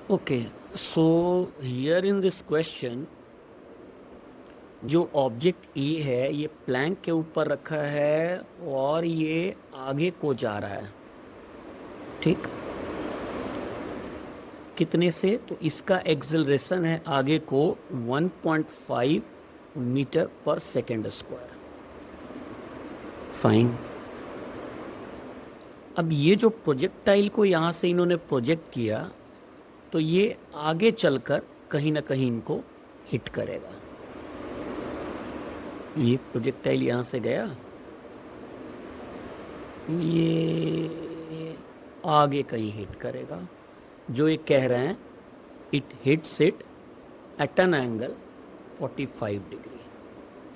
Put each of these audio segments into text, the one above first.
Okay, so here in this question जो object A है ये प्लैंक के ऊपर रखा है और ये आगे को जा रहा है। ठीक, कितने से? तो इसका एक्सेलरेशन है आगे को 1.5 metre per second square. Fine. अब ये जो प्रोजेक्टाइल को यहाँ से इन्होंने प्रोजेक्ट किया तो ये आगे चलकर कहीं ना कहीं इनको हिट करेगा। ये प्रोजेक्टाइल यहाँ से गया, ये आगे कहीं हिट करेगा। जो ये कह रहे हैं it hits it at an angle 45 degree.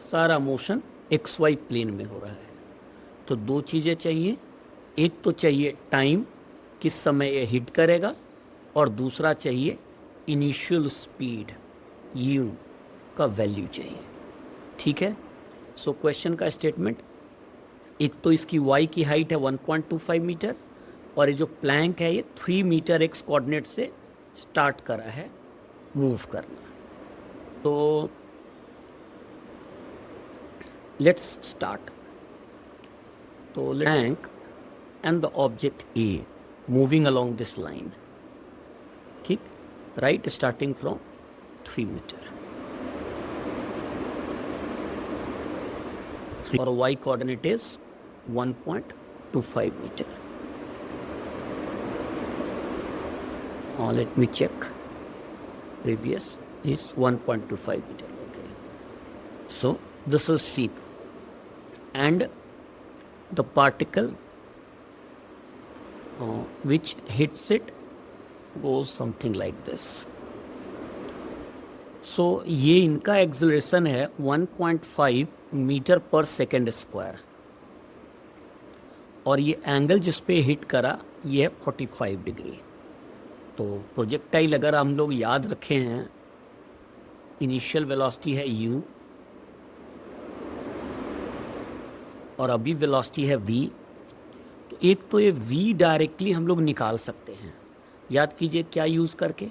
सारा मोशन एक्स वाई प्लेन में हो रहा है। तो दो चीज़ें चाहिए, एक तो चाहिए टाइम किस समय ये हिट करेगा, और दूसरा चाहिए इनिशियल स्पीड यू का वैल्यू चाहिए। ठीक है। सो क्वेश्चन का स्टेटमेंट, एक तो इसकी y की हाइट है 1.25 मीटर और ये जो प्लैंक है ये 3 मीटर एक्स कोऑर्डिनेट से स्टार्ट करा है मूव करना। तो लेट्स स्टार्ट। तो plank and the object a moving along this line. ठीक, राइट, स्टार्टिंग फ्रॉम 3 मीटर और y coordinate is 1.25 meter. Let me check. Previous is 1.25 meter. Okay. So this is C, and the particle which hits it goes something like this. सो ये इनका acceleration है 1.5 metre per second square और ये angle जिस पे hit करा ये है 45 डिग्री। तो प्रोजेक्टाइल अगर हम लोग याद रखे हैं, इनिशियल वेलोसिटी है u और अभी वेलोसिटी है v। तो एक तो ये v डायरेक्टली हम लोग निकाल सकते हैं। याद कीजिए क्या यूज़ करके,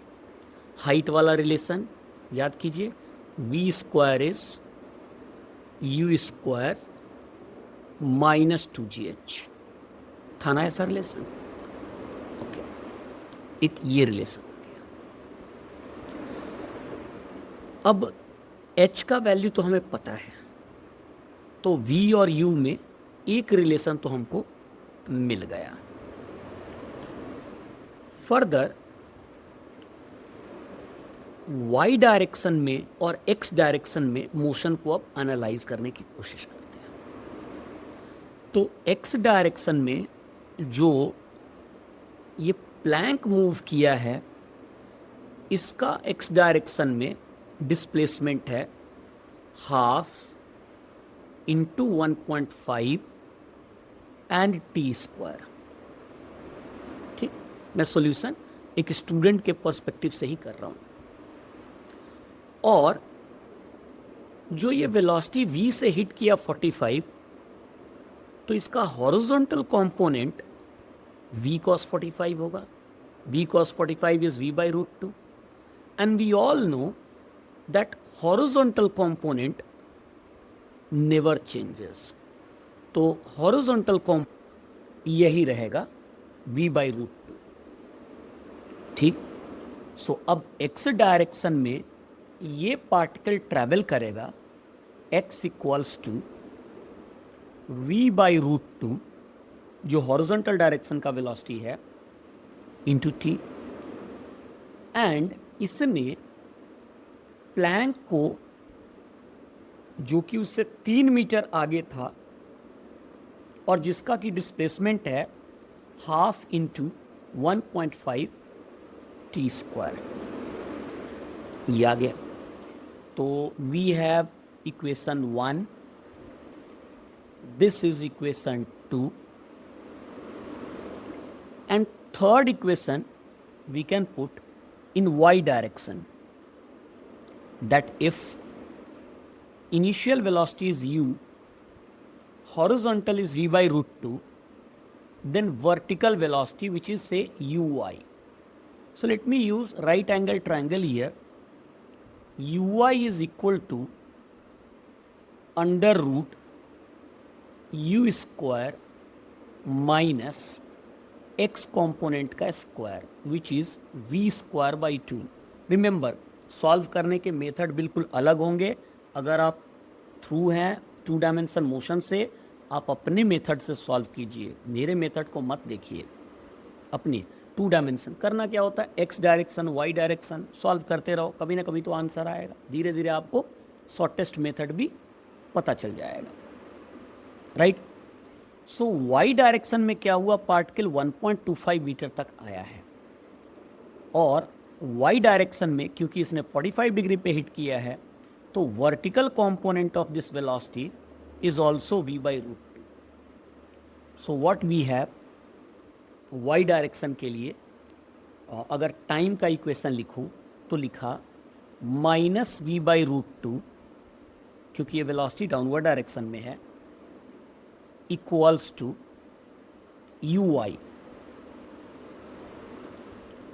हाइट वाला रिलेशन याद कीजिए, v square is u square -2gh था ना ऐसा रिलेशन। ओके, एक ये रिलेशन आ गया। अब h का वैल्यू तो हमें पता है, तो v और u में एक रिलेशन तो हमको मिल गया। फर्दर y डायरेक्शन में और x डायरेक्शन में मोशन को अब एनालाइज करने की कोशिश करते हैं। तो x डायरेक्शन में जो ये प्लैंक मूव किया है इसका x डायरेक्शन में डिस्प्लेसमेंट है half into 1.5 and T square. ठीक, मैं सॉल्यूशन एक स्टूडेंट के पर्सपेक्टिव से ही कर रहा हूं। और जो ये वेलोसिटी v से हिट किया 45, तो इसका हॉरिजॉन्टल कंपोनेंट v cos 45 होगा। v cos 45 is v by √2 and we all know that horizontal component never changes. तो हॉरिजॉन्टल कंपोनेंट यही रहेगा v by √2। ठीक, सो अब x डायरेक्शन में ये पार्टिकल ट्रैवल करेगा x equals to v by √2 जो हॉरिजॉन्टल डायरेक्शन का वेलोसिटी है इंटू t, एंड इसने प्लैंक को जो कि उससे 3 मीटर आगे था और जिसका की डिस्प्लेसमेंट है हाफ इंटू 1.5 टी स्क्वायर, ये आ गया। तो we have equation 1, this is equation 2, and third equation we can put in y direction, that if initial velocity is u, horizontal is v by √2, then vertical velocity which is say uy, So let me use right angle triangle here. Uy is equal to under root u square minus x component का square which is v square by 2. Remember, solve करने के method बिल्कुल अलग होंगे. अगर आप through हैं 2 dimension motion से, आप अपने मेथड से सॉल्व कीजिए, मेरे मेथड को मत देखिए. अपनी 2 डायमेंशन करना क्या होता है, x direction y direction solve करते रहो, कभी ना कभी तो आंसर आएगा. धीरे धीरे आपको शॉर्टेस्ट मेथड भी पता चल जाएगा. राइट. सो y डायरेक्शन में क्या हुआ, पार्टिकल 1.25 मीटर तक आया है, और y डायरेक्शन में क्योंकि इसने 45 डिग्री पे हिट किया है, तो vertical component of this velocity is also v by root 2. So what we have, y direction के लिए अगर टाइम का इक्वेशन लिखूं तो लिखा माइनस v बाई रूट 2, क्योंकि ये वेलोसिटी डाउनवर्ड डायरेक्शन में है, equals to u y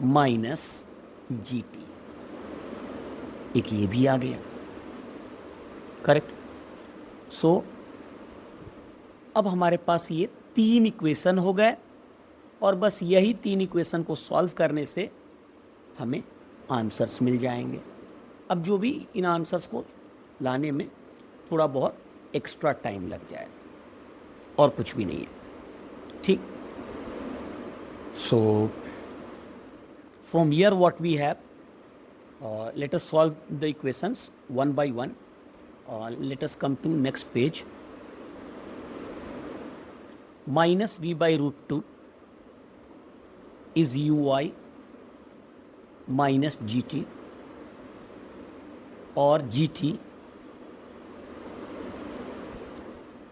minus g t. एक ये भी आ गया. करेक्ट. सो अब हमारे पास ये 3 इक्वेशन हो गए, और बस यही 3 इक्वेशन को सॉल्व करने से हमें आंसर्स मिल जाएंगे. अब जो भी इन आंसर्स को लाने में थोड़ा बहुत एक्स्ट्रा टाइम लग जाए, और कुछ भी नहीं है. ठीक. So from here what we have, let us solve the equations one by one. Let us come to next page. Minus v by root 2 is uy minus g t, और g t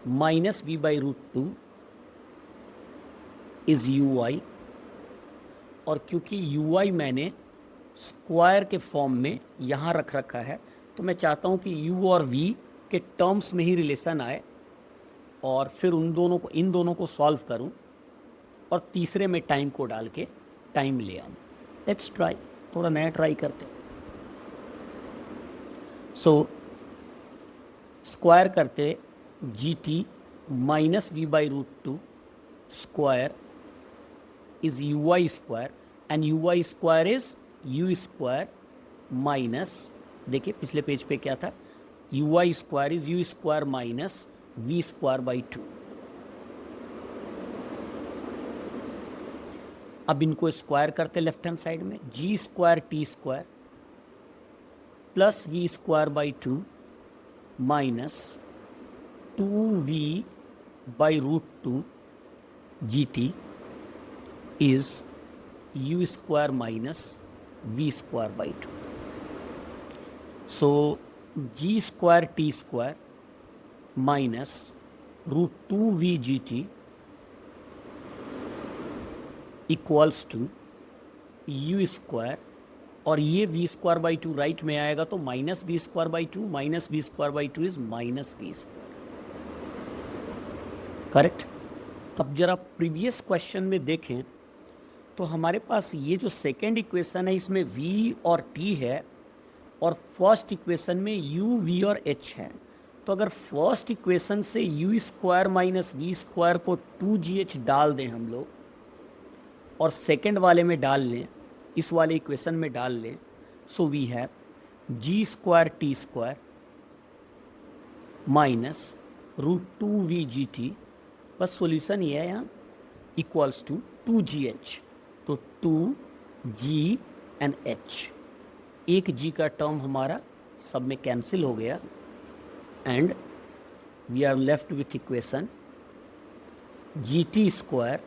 minus v by root 2 is uy. और क्योंकि uy मैंने square के form में यहाँ रख रखा है, तो मैं चाहता हूँ कि u और v के टर्म्स में ही रिलेशन आए, और फिर इन दोनों को सॉल्व करूँ, और तीसरे में टाइम को डाल के टाइम ले आऊँ. लेट्स ट्राई, थोड़ा नया ट्राई करते. सो स्क्वायर करते g t minus v by root 2 square is u y square, and u y square is u square minus, देखिए पिछले पेज पे क्या था, u y square is u square minus v square by 2. अब इनको square करते left hand side में, g square t square plus v square by 2 minus 2v by root 2 g t is u square minus v square by 2. So g square t square minus root 2v g t equals to u square, और ये we square by 2 right में आएगा, तो minus v square by 2 minus v square by 2 is minus v square. Correct. तब जरा previous question में देखें तो हमारे पास ये जो सेकेंड इक्वेशन है इसमें v और t है, और फर्स्ट इक्वेशन में u, v और h है. तो अगर फर्स्ट इक्वेशन से u square minus v square को 2gh डाल दें हम लोग, और सेकेंड वाले में डाल लें, इस वाले इक्वेशन में डाल लें, so we have g square t square minus root 2v g t, बस सॉल्यूशन ये है यहाँ, इक्वल्स टू 2gh. तो 2g एंड h, एक g का टर्म हमारा सब में कैंसिल हो गया, and we are left with equation g t square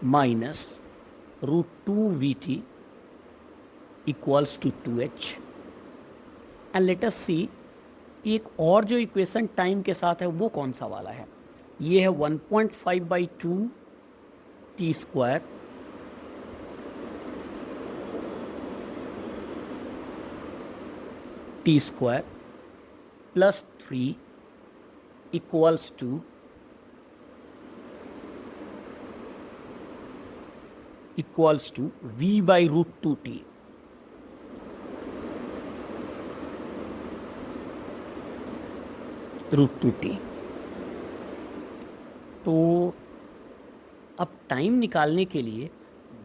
minus root 2vt equals to 2h. And let us see, एक और जो इक्वेशन टाइम के साथ है वो कौन सा वाला है. ये है 1.5 by 2 t square t square plus 3 equals to equals to v by root 2t। Root 2t। तो अब टाइम निकालने के लिए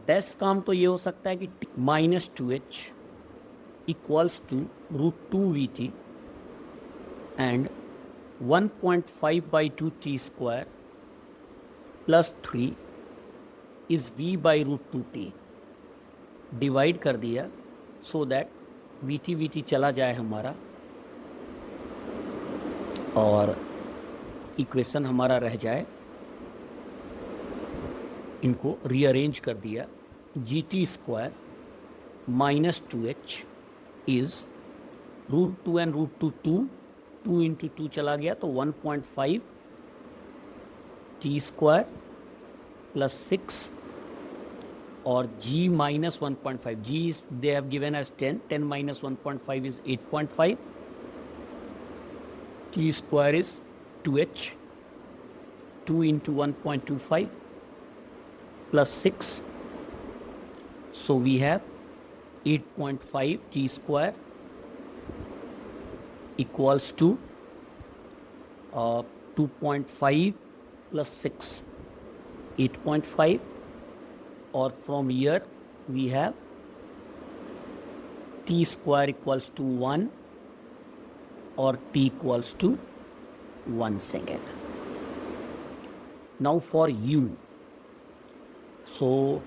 बेस्ट काम तो ये हो सकता है कि -2h equals to root 2vt and 1.5/2t स्क्वायर plus 3 is v by root 2t। Divide कर दिया सो दैट vt चला जाए हमारा और इक्वेशन हमारा रह जाए। इनको रीअरेंज कर दिया, gt square -2h is root 2 and root 2 into 2 चला गया तो 1.5 t स्क्वायर प्लस 6 और g minus 1.5, g is they have given as 10 minus 1.5 is 8.5, t square is 2h, 2 into 1.25 plus 6, so we have 8.5 t square equals to 2.5 plus 6, 8.5, or from here we have t square equals to 1 or t equals to 1 second. Now for u, so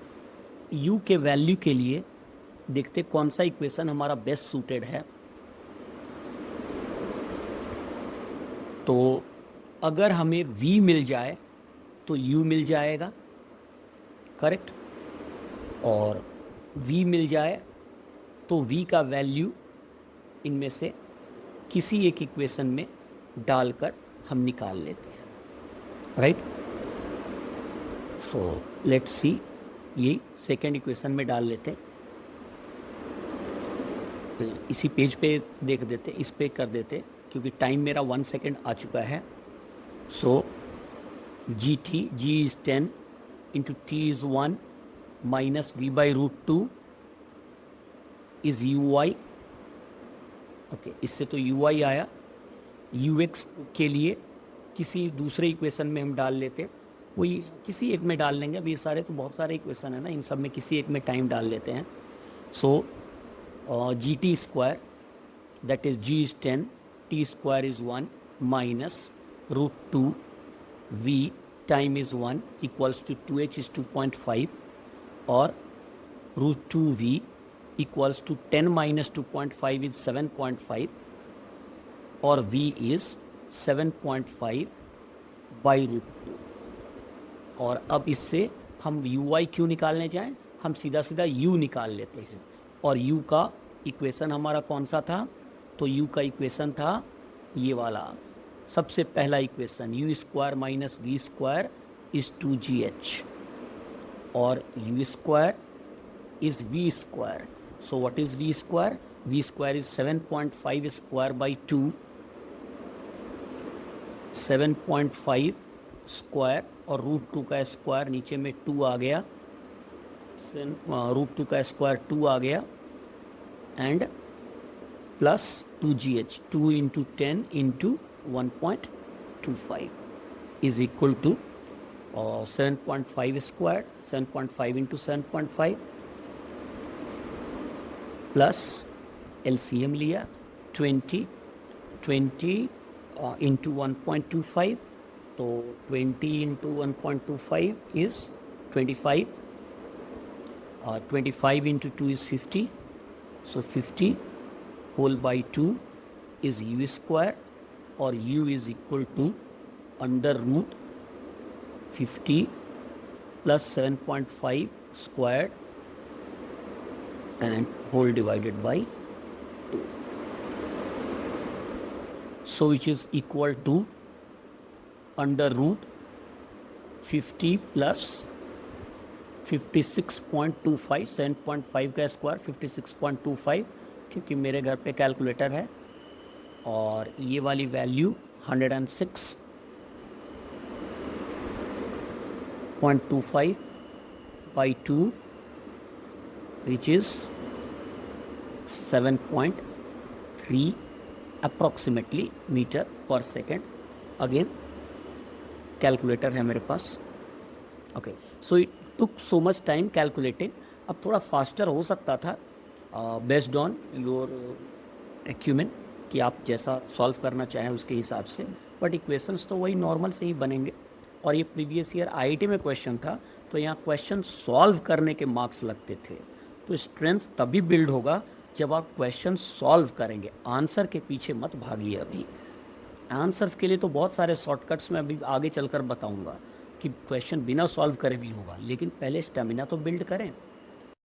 u के value के लिए देखते कौन सा equation हमारा best suited है। तो अगर हमें v मिल जाए तो u मिल जाएगा, करेक्ट, और v मिल जाए तो v का वैल्यू इनमें से किसी एक इक्वेशन में डालकर हम निकाल लेते हैं, राइट। सो लेट्स सी, ये सेकेंड इक्वेशन में डाल लेते हैं, इसी पेज पे देख देते, इस पे कर देते क्योंकि टाइम मेरा 1 सेकेंड आ चुका है। सो g is 10 into t is 1 minus v by root 2 is uy। Okay, इससे तो ui आया। ux के लिए किसी दूसरे इक्वेशन में हम डाल लेते, कोई किसी एक में डाल लेंगे। अभी ये सारे तो बहुत सारे इक्वेशन है ना, इन सब में किसी एक में टाइम डाल लेते हैं। So gt square that is g is 10, t square is 1 minus root 2 v time is 1 equals to 2h is 2.5 or root 2v equals to 10 minus 2.5 is 7.5 or v is 7.5 by root 2। और अब इससे हम uy क्यों निकालने जाएं, हम सीधा सीधा u निकाल लेते हैं। और u का इक्वेशन हमारा कौन सा था, तो u का इक्वेशन था ये वाला, सबसे पहला equation u square minus v square is 2gh और u square is v square. So what is v square, v square is 7.5 square by 2, 7.5 square और रूट 2 का स्क्वायर, नीचे में 2 आ गया, रूट 2 का स्क्वायर 2 आ गया and plus 2gh, 2 into 10 into 1.25 is equal to 7.5 squared, 7.5 into 7.5 plus LCM लिया 20 into 1.25, तो 20 into 1.25 is 25, 25 into 2 is 50, so 50 whole by 2 is u square और u is equal to under root 50 plus 7.5 squared and whole divided by 2. So which is equal to under root 50 plus 56.25, 7.5 का square 56.25, क्योंकि मेरे घर पे calculator है, और ये वाली value 106.25 by 2 which is 7.3 approximately metre per second. Again calculator है मेरे पास। Okay, so it took so much time calculating. अब थोड़ा फास्टर हो सकता था बेस्ड ऑन योर एक्यूमेन, कि आप जैसा सॉल्व करना चाहें उसके हिसाब से, बट इक्वेशंस तो वही नॉर्मल से ही बनेंगे। और ये प्रीवियस ईयर आईआईटी में क्वेश्चन था, तो यहाँ क्वेश्चन सॉल्व करने के मार्क्स लगते थे। तो स्ट्रेंथ तभी बिल्ड होगा जब आप क्वेश्चन सॉल्व करेंगे, आंसर के पीछे मत भागिए। अभी आंसर्स के लिए तो बहुत सारे शॉर्टकट्स मैं अभी आगे चलकर बताऊंगा कि क्वेश्चन बिना सॉल्व करे भी होगा, लेकिन पहले स्टेमिना तो बिल्ड करें।